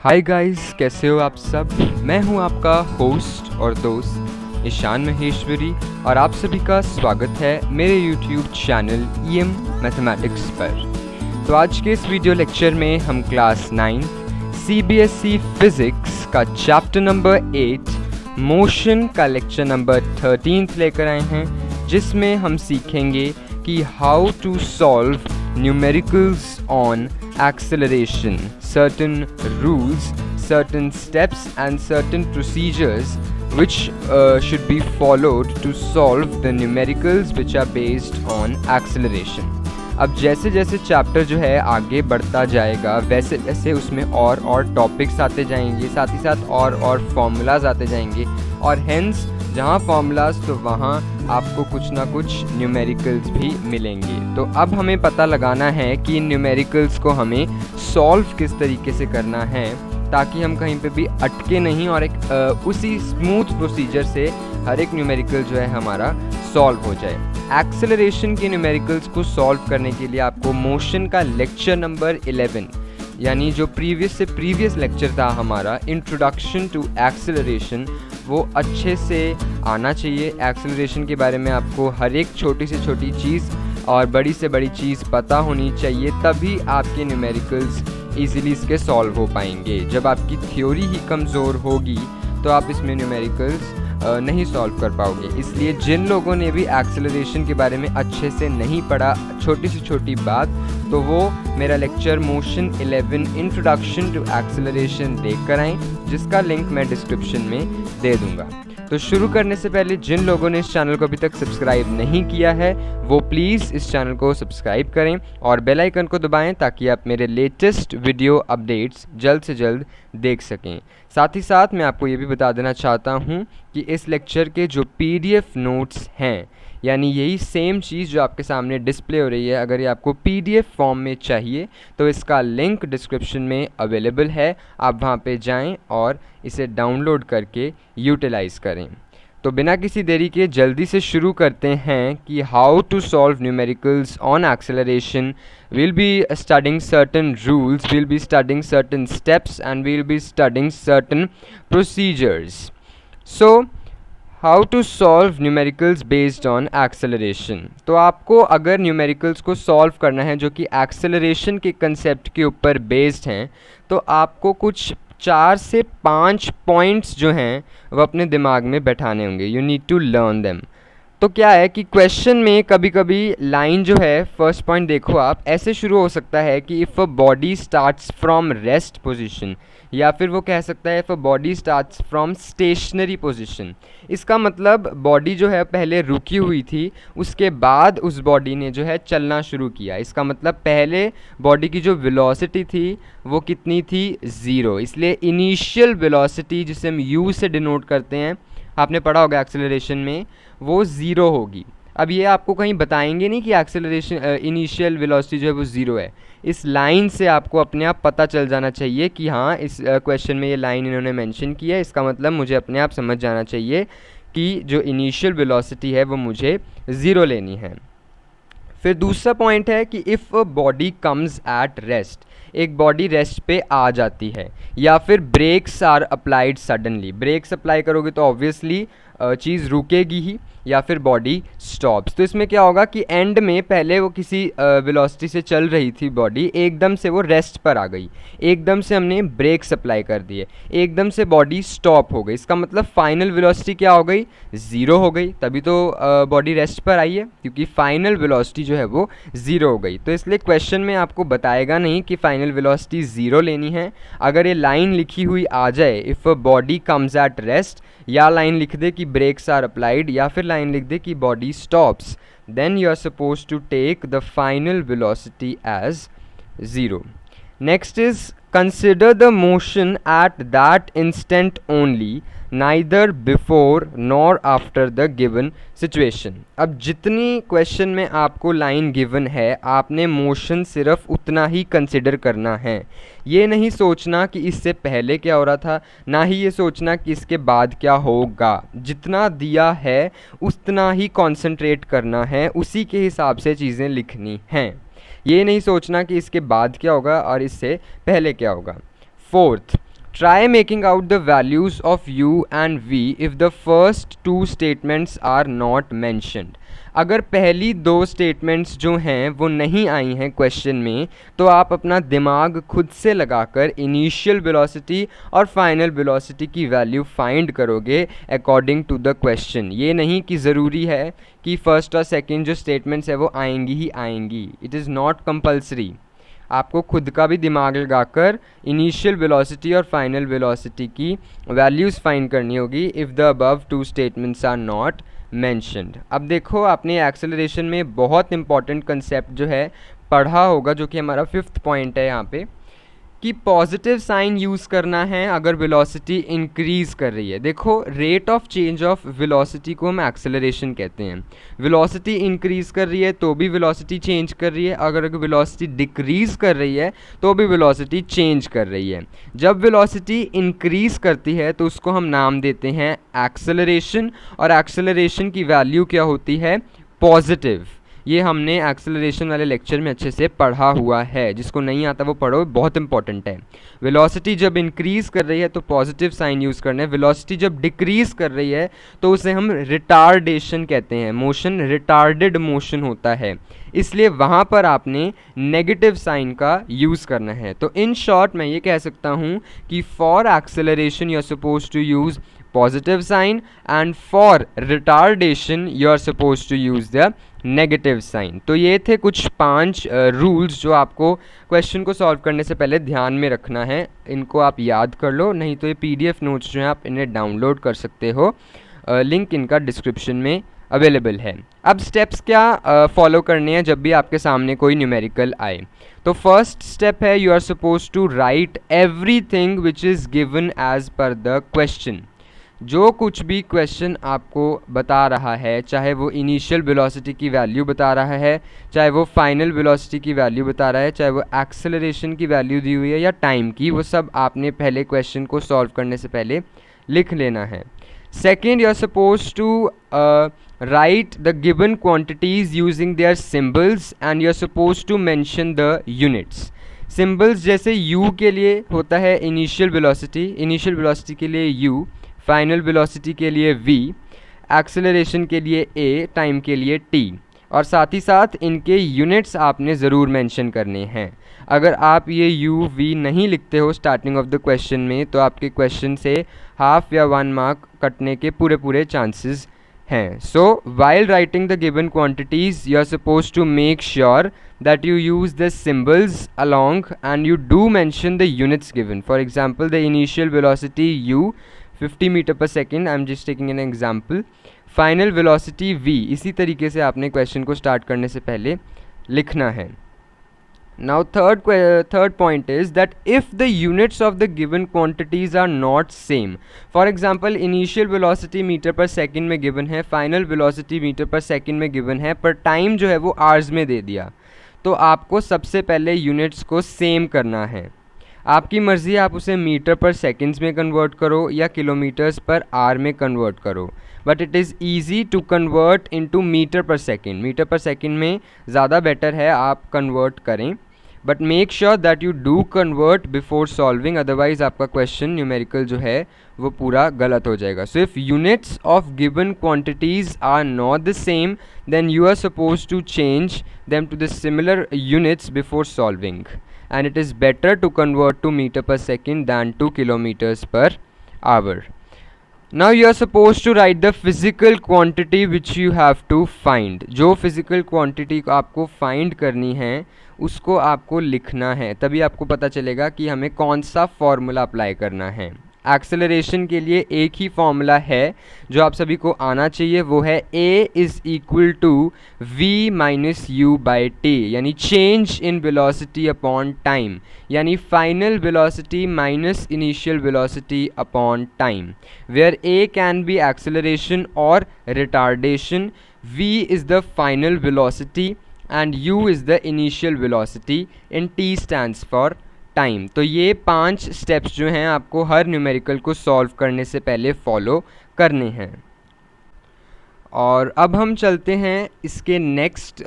Hi guys, कैसे हो आप सब। मैं हूं आपका होस्ट और दोस्त ईशान महेश्वरी और आप सभी का स्वागत है मेरे यूट्यूब चैनल EM मैथमेटिक्स पर। तो आज के इस वीडियो लेक्चर में हम क्लास 9 CBSE फिज़िक्स का चैप्टर नंबर 8 मोशन का लेक्चर नंबर 13 लेकर आए हैं, जिसमें हम सीखेंगे कि how to solve numericals on acceleration, certain rules, certain steps and certain procedures which should be followed to solve the numericals which are based on acceleration. अब जैसे जैसे चैप्टर जो है आगे बढ़ता जाएगा वैसे वैसे उसमें और टॉपिक्स आते जाएंगे, साथ ही साथ और फॉर्मूलाज आते जाएंगे और हेंस जहाँ फॉर्मूलाज तो वहाँ आपको कुछ ना कुछ न्यूमेरिकल्स भी मिलेंगे। तो अब हमें पता लगाना है कि इन न्यूमेरिकल्स को हमें सॉल्व किस तरीके से करना है ताकि हम कहीं पे भी अटके नहीं और एक उसी स्मूथ प्रोसीजर से हर एक न्यूमेरिकल जो है हमारा सॉल्व हो जाए। एक्सेलरेशन के न्यूमेरिकल्स को सॉल्व करने के लिए आपको मोशन का लेक्चर नंबर 11 यानी जो प्रीवियस लेक्चर था हमारा इंट्रोडक्शन टू एक्सेलरेशन, वो अच्छे से आना चाहिए। एक्सेलरेशन के बारे में आपको हर एक छोटी से छोटी चीज़ और बड़ी से बड़ी चीज़ पता होनी चाहिए, तभी आपके न्यूमेरिकल्स इजीली इसके सॉल्व हो पाएंगे। जब आपकी थ्योरी ही कमज़ोर होगी तो आप इसमें न्यूमेरिकल्स नहीं सॉल्व कर पाओगे। इसलिए जिन लोगों ने भी एक्सेलरेशन के बारे में अच्छे से नहीं पढ़ा छोटी से छोटी बात, तो वो मेरा lecture motion 11 introduction to acceleration देख कर आएँ, जिसका लिंक मैं डिस्क्रिप्शन में दे दूँगा। तो शुरू करने से पहले जिन लोगों ने इस चैनल को अभी तक सब्सक्राइब नहीं किया है वो प्लीज़ इस चैनल को सब्सक्राइब करें और बेल आइकन को दबाएं ताकि आप मेरे लेटेस्ट वीडियो अपडेट्स जल्द से जल्द देख सकें। साथ ही साथ मैं आपको ये भी बता देना चाहता हूँ कि इस लेक्चर के जो PDF नोट्स हैं, यानी यही सेम चीज़ जो आपके सामने डिस्प्ले हो रही है, अगर ये आपको PDF फॉर्म में चाहिए तो इसका लिंक डिस्क्रिप्शन में अवेलेबल है। आप वहाँ पे जाएं और इसे डाउनलोड करके यूटिलाइज़ करें। तो बिना किसी देरी के जल्दी से शुरू करते हैं कि how to solve numericals on acceleration. we'll be studying certain rules, we'll be studying certain steps and we'll be studying certain procedures. So how to solve numericals based on acceleration. तो आपको अगर न्यूमेरिकल्स को solve करना है जो कि acceleration के concept के ऊपर बेस्ड हैं, तो आपको कुछ 4 से 5 पॉइंट्स जो हैं वो अपने दिमाग में बैठाने होंगे। You need to learn them. तो क्या है कि क्वेश्चन में कभी कभी लाइन जो है, फर्स्ट पॉइंट देखो आप, ऐसे शुरू हो सकता है कि if a body starts from rest position, या फिर वो कह सकता है if a body starts from stationary position. इसका मतलब बॉडी जो है पहले रुकी हुई थी, उसके बाद उस बॉडी ने जो है चलना शुरू किया। इसका मतलब पहले बॉडी की जो वेलोसिटी थी वो कितनी थी, 0। इसलिए इनिशियल वेलोसिटी जिसे हम U से डिनोट करते हैं, आपने पढ़ा होगा एक्सेलरेशन में, वो 0 होगी। अब ये आपको कहीं बताएंगे नहीं कि एक्सेलरेशन इनिशियल वेलोसिटी जो है वो 0 है। इस लाइन से आपको अपने आप पता चल जाना चाहिए कि हाँ, इस क्वेश्चन में ये लाइन इन्होंने मेंशन की है, इसका मतलब मुझे अपने आप समझ जाना चाहिए कि जो इनिशियल वेलोसिटी है वो मुझे 0 लेनी है। फिर दूसरा पॉइंट है कि if a body comes at rest, एक बॉडी रेस्ट पे आ जाती है, या फिर brakes are applied suddenly. Brakes apply करोगे तो ऑब्वियसली चीज़ रुकेगी ही, या फिर बॉडी स्टॉप्स। तो इसमें क्या होगा कि एंड में पहले वो किसी वेलोसिटी से चल रही थी बॉडी, एकदम से वो रेस्ट पर आ गई, एकदम से हमने ब्रेक्स अप्लाई कर दिए, एकदम से बॉडी स्टॉप हो गई। इसका मतलब फाइनल वेलोसिटी क्या हो गई, 0 हो गई। तभी तो बॉडी रेस्ट पर आई है, क्योंकि फाइनल वेलोसिटी जो है वो 0 हो गई। तो इसलिए क्वेश्चन में आपको बताएगा नहीं कि फाइनल वेलोसिटी 0 लेनी है। अगर ये लाइन लिखी हुई आ जाए if a body comes at rest, या लाइन लिख दे कि ब्रेक्स आर अप्लाइड, या फिर लाइन लिख दे कि body stops, then you are supposed to take the final velocity as 0. Next is consider the motion at that instant only, neither before nor after the given situation. अब जितनी question में आपको line given है, आपने motion सिर्फ उतना ही consider करना है। ये नहीं सोचना कि इससे पहले क्या हो रहा था, ना ही ये सोचना कि इसके बाद क्या होगा। जितना दिया है उतना ही कंसंट्रेट करना है, उसी के हिसाब से चीज़ें लिखनी हैं। ये नहीं सोचना कि इसके बाद क्या होगा और इससे पहले क्या होगा। Fourth, Try making out the values of u and v if the first two statements are not mentioned. अगर पहली दो स्टेटमेंट्स जो हैं वो नहीं आई हैं क्वेश्चन में, तो आप अपना दिमाग खुद से लगाकर इनिशियल वेलोसिटी और फाइनल वेलोसिटी की वैल्यू फाइंड करोगे अकॉर्डिंग टू द क्वेश्चन. ये नहीं कि ज़रूरी है कि फर्स्ट और सेकंड जो स्टेटमेंट्स है वो आएंगी ही आएंगी. It is not compulsory. आपको खुद का भी दिमाग लगाकर इनिशियल वेलोसिटी और फाइनल वेलोसिटी की वैल्यूज़ फाइंड करनी होगी if the above two statements are not mentioned. अब देखो, आपने एक्सेलरेशन में बहुत इंपॉर्टेंट कंसेप्ट जो है पढ़ा होगा, जो कि हमारा 5th पॉइंट है यहाँ पे, कि पॉजिटिव साइन यूज़ करना है अगर वेलोसिटी इंक्रीज़ कर रही है. देखो, rate of change of velocity को हम एक्सेलरेशन कहते हैं. वेलोसिटी इंक्रीज़ कर रही है तो भी वेलोसिटी चेंज कर रही है, अगर वेलोसिटी डिक्रीज़ कर रही है तो भी वेलोसिटी चेंज कर रही है. जब वेलोसिटी इंक्रीज़ करती है तो उसको हम नाम देते हैं एक्सेलरेशन, और एक्सेलरेशन की वैल्यू क्या होती है? पॉजिटिव. ये हमने एक्सेलरेशन वाले लेक्चर में अच्छे से पढ़ा हुआ है. जिसको नहीं आता वो पढ़ो, बहुत इंपॉर्टेंट है. वेलोसिटी जब इंक्रीज़ कर रही है तो पॉजिटिव साइन यूज़ करना है. वेलोसिटी जब डिक्रीज़ कर रही है तो उसे हम रिटार्डेशन कहते हैं. मोशन रिटार्डेड मोशन होता है, इसलिए वहाँ पर आपने नेगेटिव साइन का यूज़ करना है. तो इन शॉर्ट मैं ये कह सकता हूँ कि for acceleration you are suppose to use positive sign, and for retardation you are suppose to use the negative sign. तो ये थे कुछ 5 रूल्स जो आपको क्वेश्चन को सॉल्व करने से पहले ध्यान में रखना है. इनको आप याद कर लो, नहीं तो ये PDF नोट्स जो हैं आप इन्हें डाउनलोड कर सकते हो. लिंक इनका डिस्क्रिप्शन में अवेलेबल है. अब स्टेप्स क्या फॉलो करने हैं जब भी आपके सामने कोई न्यूमेरिकल आए. तो फर्स्ट स्टेप है, you are suppose to write everything which is given as per the question. जो कुछ भी क्वेश्चन आपको बता रहा है, चाहे वो इनिशियल वेलोसिटी की वैल्यू बता रहा है, चाहे वो फाइनल वेलोसिटी की वैल्यू बता रहा है, चाहे वो एक्सेलरेशन की वैल्यू दी हुई है या टाइम की, वो सब आपने पहले क्वेश्चन को सॉल्व करने से पहले लिख लेना है. Second, you are suppose to write the given quantities using their symbols and you are suppose to mention the units. Symbols जैसे u के लिए होता है इनिशियल वेलोसिटी के लिए u, फाइनल वेलोसिटी के लिए v, एक्सेलरेशन के लिए a, टाइम के लिए t, और साथ ही साथ इनके यूनिट्स आपने ज़रूर मेंशन करने हैं. अगर आप ये u v नहीं लिखते हो स्टार्टिंग ऑफ द क्वेश्चन में तो आपके क्वेश्चन से हाफ या 1 मार्क कटने के पूरे चांसेस हैं. So while writing the given quantities you are suppose to make sure that you use the symbols along and you do mention the units given. For example, the initial velocity u 50 meter per second, I am just taking an example. Final velocity v. इसी तरीके से आपने question को start करने से पहले लिखना है. Now third point is that if the units of the given quantities are not same, for example initial velocity meter per second में given है, final velocity meter per second में given है, पर टाइम जो है वो hours में दे दिया, तो आपको सबसे पहले यूनिट्स को सेम करना है. आपकी मर्ज़ी, आप उसे मीटर पर सेकंड्स में कन्वर्ट करो या किलोमीटर्स पर आवर में कन्वर्ट करो, but it is easy to convert into meter per second. Meter per second में ज़्यादा बेटर है आप कन्वर्ट करें, but make sure that you do convert before solving, otherwise आपका क्वेश्चन न्यूमेरिकल जो है वो पूरा गलत हो जाएगा. So if units of given quantities are not the same then you are suppose to change them to the similar units before solving, and it is better to convert to meter per second than to kilometers per hour. Now you are supposed to write the physical quantity which you have to find. जो physical quantity आपको find करनी है उसको आपको लिखना है, तभी आपको पता चलेगा कि हमें कौन सा फॉर्मूला अप्लाई करना है. एक्सेलरेशन के लिए एक ही फॉर्मूला है जो आप सभी को आना चाहिए, वो है a is equal to v minus u by t, यानी change in velocity upon time, यानी final velocity minus initial velocity upon time, where a can be acceleration और retardation, v is the final velocity and u is the initial velocity and t stands for time. तो ये 5 steps जो हैं आपको हर numerical को solve करने से पहले फॉलो करने हैं. और अब हम चलते हैं इसके नेक्स्ट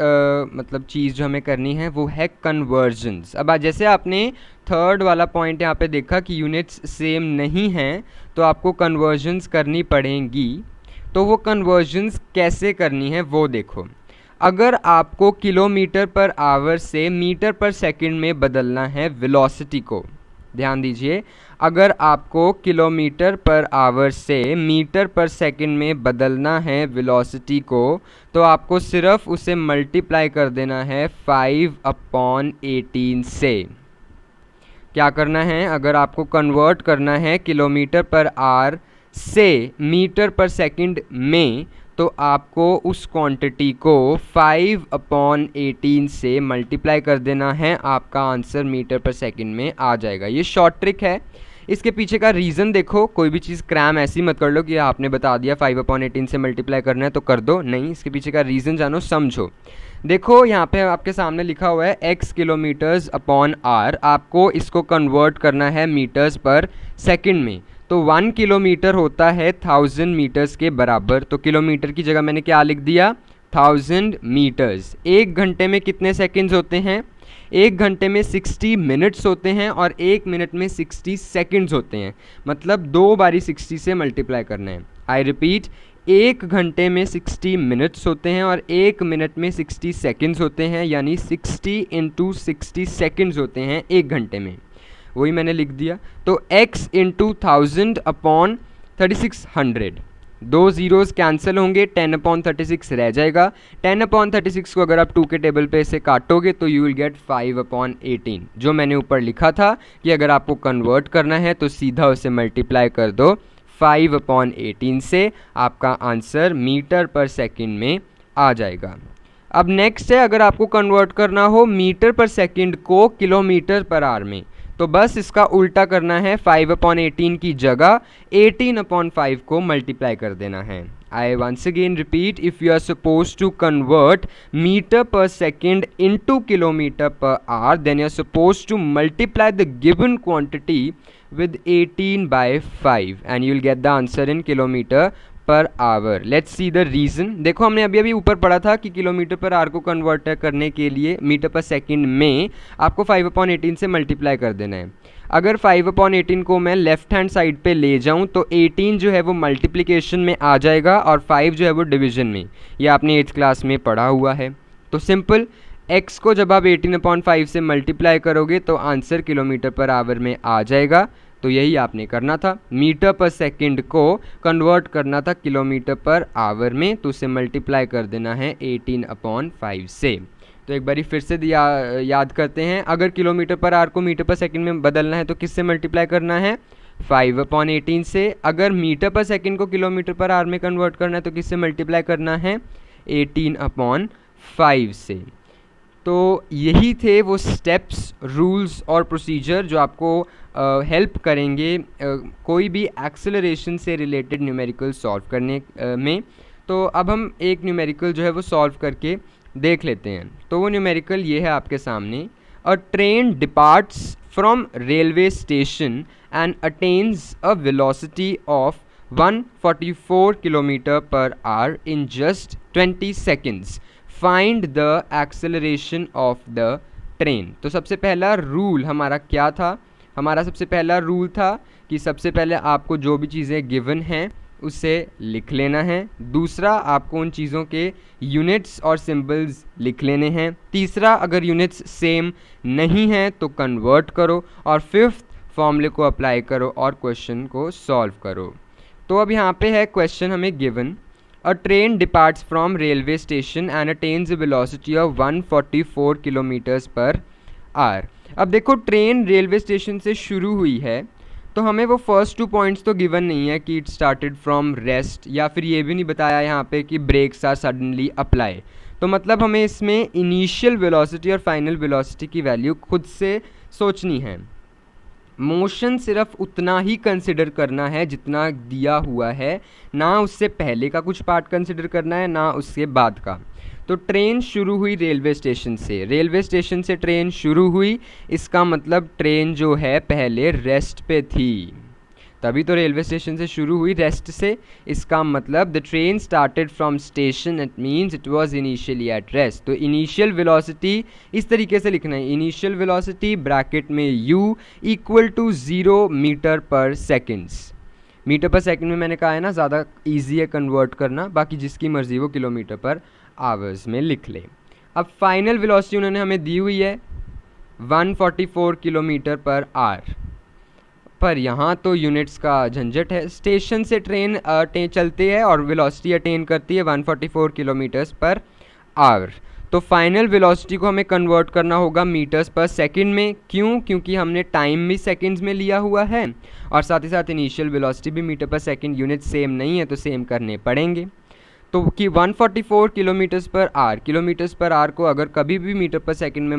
मतलब चीज़ जो हमें करनी है वो है कन्वर्जन्स। अब जैसे आपने थर्ड वाला पॉइंट यहाँ पे देखा कि यूनिट्स सेम नहीं हैं तो आपको कन्वर्जन्स करनी पड़ेंगी। तो वो कन्वर्जन्स कैसे करनी है वो देखो। अगर आपको किलोमीटर पर आवर से मीटर पर सेकंड में बदलना है वेलोसिटी को, ध्यान दीजिए, अगर आपको किलोमीटर पर आवर से मीटर पर सेकंड में बदलना है वेलोसिटी को तो आपको सिर्फ उसे मल्टीप्लाई कर देना है 5/18 से। क्या करना है, अगर आपको कन्वर्ट करना है किलोमीटर पर आवर से मीटर पर सेकंड में तो आपको उस क्वांटिटी को 5/18 से मल्टीप्लाई कर देना है, आपका आंसर मीटर पर सेकंड में आ जाएगा। ये शॉर्ट ट्रिक है। इसके पीछे का रीज़न देखो, कोई भी चीज़ क्रैम ऐसी मत कर लो कि आपने बता दिया 5/18 से मल्टीप्लाई करना है तो कर दो, नहीं, इसके पीछे का रीज़न जानो, समझो। देखो यहाँ पे आपके सामने लिखा हुआ है x किलोमीटर्स अपॉन आर, आपको इसको कन्वर्ट करना है मीटर्स पर सेकंड में। तो 1 किलोमीटर होता है 1000 मीटर्स के बराबर, तो किलोमीटर की जगह मैंने क्या लिख दिया, 1000 मीटर्स। 1 घंटे में कितने सेकंड्स होते हैं, 1 घंटे में 60 मिनट्स होते हैं और 1 मिनट में 60 सेकंड्स होते हैं, मतलब 2 बारी 60 से मल्टीप्लाई करना है। आई रिपीट, 1 घंटे में 60 मिनट्स होते हैं और 1 मिनट में 60 सेकंड्स होते हैं, यानी 60 × 60 सेकंड्स होते हैं 1 घंटे में, वही मैंने लिख दिया। तो x × 1000 अपॉन 3600, 2 ज़ीरोज़ कैंसिल होंगे, 10/36 रह जाएगा। 10/36 को अगर आप 2 के टेबल पे इसे काटोगे तो यू विल गेट 5/18, जो मैंने ऊपर लिखा था कि अगर आपको कन्वर्ट करना है तो सीधा उसे मल्टीप्लाई कर दो 5/18 से, आपका आंसर मीटर पर सेकंड में आ जाएगा। अब नेक्स्ट है, अगर आपको कन्वर्ट करना हो मीटर पर सेकंड को किलोमीटर पर आवर में तो बस इसका उल्टा करना है, 5/18 की जगह 18/5 को मल्टीप्लाई कर देना है। I once again repeat, if you are suppose to convert metre per second into kilometre per hour then you are suppose to multiply the given quantity with 18/5 and you will get the answer in kilometre per hour. Let's see the reason. देखो हमने अभी ऊपर पढ़ा था कि kilometre per our को convert करने के लिए मीटर पर सेकंड में आपको 5/18 से मल्टीप्लाई कर देना है। अगर 5/18 को मैं लेफ्ट हैंड साइड पे ले जाऊं तो 18 जो है वो मल्टीप्लिकेशन में आ जाएगा और 5 जो है वो डिवीजन में, ये आपने 8th क्लास में पढ़ा हुआ है। तो सिंपल, x को जब आप 18/5 से मल्टीप्लाई करोगे तो आंसर किलोमीटर पर आवर में आ जाएगा। तो यही आपने करना था, मीटर पर सेकंड को कन्वर्ट करना था किलोमीटर पर आवर में, तो उसे मल्टीप्लाई कर देना है 18/5 से। तो एक बारी फिर से याद करते हैं, अगर किलोमीटर पर आवर को मीटर पर सेकंड में बदलना है तो किससे मल्टीप्लाई करना है, 5/18 से। अगर मीटर पर सेकंड को किलोमीटर पर आवर में कन्वर्ट करना है तो किससे मल्टीप्लाई करना है, 18/5 से। तो यही थे वो स्टेप्स, रूल्स और प्रोसीजर जो आपको हेल्प करेंगे कोई भी एक्सेलरेशन से रिलेटेड न्यूमेरिकल सॉल्व करने में। तो अब हम एक न्यूमेरिकल जो है वो सॉल्व करके देख लेते हैं। तो वो न्यूमेरिकल ये है आपके सामने, अ train departs from railway station and attains a velocity of 144 kilometre per our in just 20 seconds, find the acceleration of the train. तो सबसे पहला रूल हमारा क्या था, हमारा सबसे पहला रूल था कि सबसे पहले आपको जो भी चीज़ें गिवन हैं उसे लिख लेना है। दूसरा, आपको उन चीज़ों के यूनिट्स और सिंबल्स लिख लेने हैं। तीसरा, अगर यूनिट्स सेम नहीं हैं तो कन्वर्ट करो। और फिफ्थ, फॉर्मूले को अप्लाई करो और क्वेश्चन को सॉल्व करो। तो अब यहाँ पे है क्वेश्चन हमें given, a train departs from railway station and attains a velocity of 144 kilometres per hour. अब देखो, ट्रेन रेलवे स्टेशन से शुरू हुई है तो हमें वो फर्स्ट 2 पॉइंट्स तो गिवन नहीं है कि इट स्टार्टेड फ्रॉम रेस्ट, या फिर ये भी नहीं बताया यहाँ पे कि ब्रेक्स आर सडनली अप्लाई। तो मतलब हमें इसमें इनिशियल वेलोसिटी और फाइनल वेलोसिटी की वैल्यू खुद से सोचनी है। मोशन सिर्फ उतना ही कंसिडर करना है जितना दिया हुआ है, ना उससे पहले का कुछ पार्ट कंसिडर करना है ना उसके बाद का। तो ट्रेन शुरू हुई रेलवे स्टेशन से, रेलवे स्टेशन से ट्रेन शुरू हुई, इसका मतलब ट्रेन जो है पहले रेस्ट पे थी, तभी तो रेलवे स्टेशन से शुरू हुई, रेस्ट से। इसका मतलब the train started from station, it means it was initially at rest. तो इनिशियल वेलोसिटी इस तरीके से लिखना है, इनिशियल वेलोसिटी ब्रैकेट में u इक्वल टू 0 मीटर पर सेकेंड्स। मीटर पर सेकंड में मैंने कहा है ना, ज़्यादा इजी है कन्वर्ट करना, बाकी जिसकी मर्ज़ी वो किलोमीटर पर आवर्स में लिख ले। अब फाइनल वेलोसिटी उन्होंने हमें दी हुई है 144 किलोमीटर पर आवर, पर यहाँ तो यूनिट्स का झंझट है। स्टेशन से ट्रेन चलती है और वेलोसिटी अटेन करती है 144 किलोमीटर्स पर आवर। तो फाइनल वेलोसिटी को हमें कन्वर्ट करना होगा मीटर्स पर सेकंड में। क्यों? क्योंकि हमने टाइम भी सेकंड्स में लिया हुआ है और साथ ही साथ इनिशियल वेलोसिटी भी metre per second, unit same नहीं है तो सेम करने पड़ेंगे। तो कि 144 किलोमीटर्स पर आवर को अगर कभी भी मीटर पर सेकंड में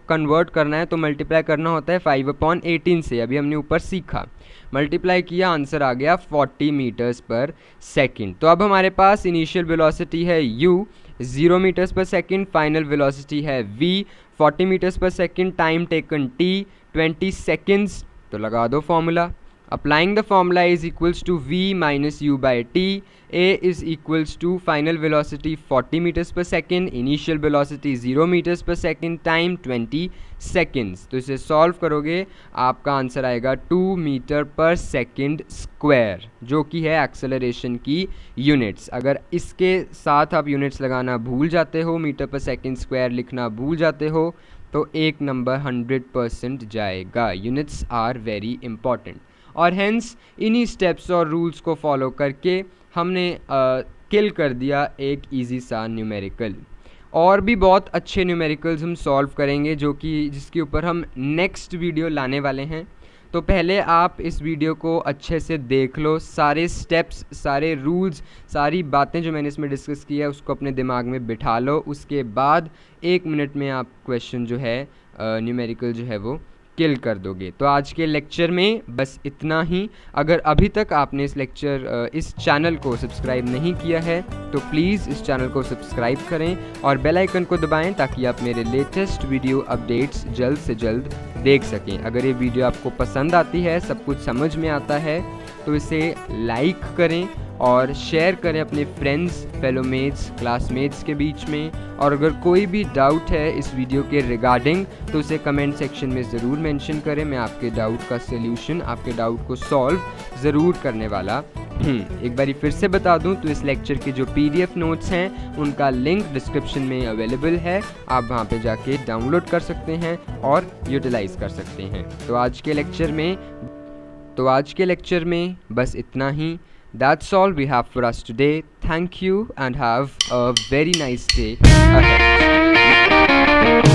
कन्वर्ट करना है तो मल्टीप्लाई करना होता है 5/18 से। अभी हमने ऊपर सीखा, मल्टीप्लाई किया, आंसर आ गया 40 मीटर्स पर सेकंड। तो अब हमारे पास इनिशियल वेलोसिटी है u 0 meters per second, final velocity है v 40 meters per second, time taken t 20 seconds. तो लगा दो formula. Applying the formula is equals to v minus u by t. a is equals to final velocity 40 meters per second, initial velocity 0 meters per second, time 20 seconds. तो इसे solve करोगे आपका answer आएगा 2 metre per second square, जो कि है acceleration की units. अगर इसके साथ आप यूनिट्स लगाना भूल जाते हो, मीटर पर सेकंड स्क्वायर लिखना भूल जाते हो, तो एक नंबर 100% जाएगा। यूनिट्स आर वेरी इंपॉर्टेंट और हेंस इन्हीं स्टेप्स और रूल्स को फॉलो करके हमने किल कर दिया एक इजी सा न्यूमेरिकल। और भी बहुत अच्छे न्यूमेरिकल्स हम सॉल्व करेंगे जिसके ऊपर हम नेक्स्ट वीडियो लाने वाले हैं। तो पहले आप इस वीडियो को अच्छे से देख लो, सारे स्टेप्स, सारे रूल्स, सारी बातें जो मैंने इसमें डिस्कस की है उसको अपने दिमाग में बिठा लो। उसके बाद 1 मिनट में आप क्वेश्चन जो है न्यूमेरिकल जो है वो किल कर दोगे। तो आज के लेक्चर में बस इतना ही। अगर अभी तक आपने इस चैनल को सब्सक्राइब नहीं किया है तो प्लीज़ इस चैनल को सब्सक्राइब करें और बेल आइकन को दबाएं ताकि आप मेरे लेटेस्ट वीडियो अपडेट्स जल्द से जल्द देख सकें। अगर ये वीडियो आपको पसंद आती है, सब कुछ समझ में आता है, तो इसे लाइक करें और शेयर करें अपने फ्रेंड्स, फेलोमेट्स, क्लासमेट्स के बीच में। और अगर कोई भी डाउट है इस वीडियो के रिगार्डिंग तो उसे कमेंट सेक्शन में ज़रूर मेंशन करें। मैं आपके डाउट का सल्यूशन, आपके डाउट को सॉल्व ज़रूर करने वाला एक बारी फिर से बता दूं तो इस लेक्चर के जो PDF नोट्स हैं उनका लिंक डिस्क्रिप्शन में अवेलेबल है, आप वहां पे जाके डाउनलोड कर सकते हैं और यूटिलाइज कर सकते हैं। तो आज के लेक्चर में बस इतना ही। That's all we have for us today. Thank you and have a very nice day ahead.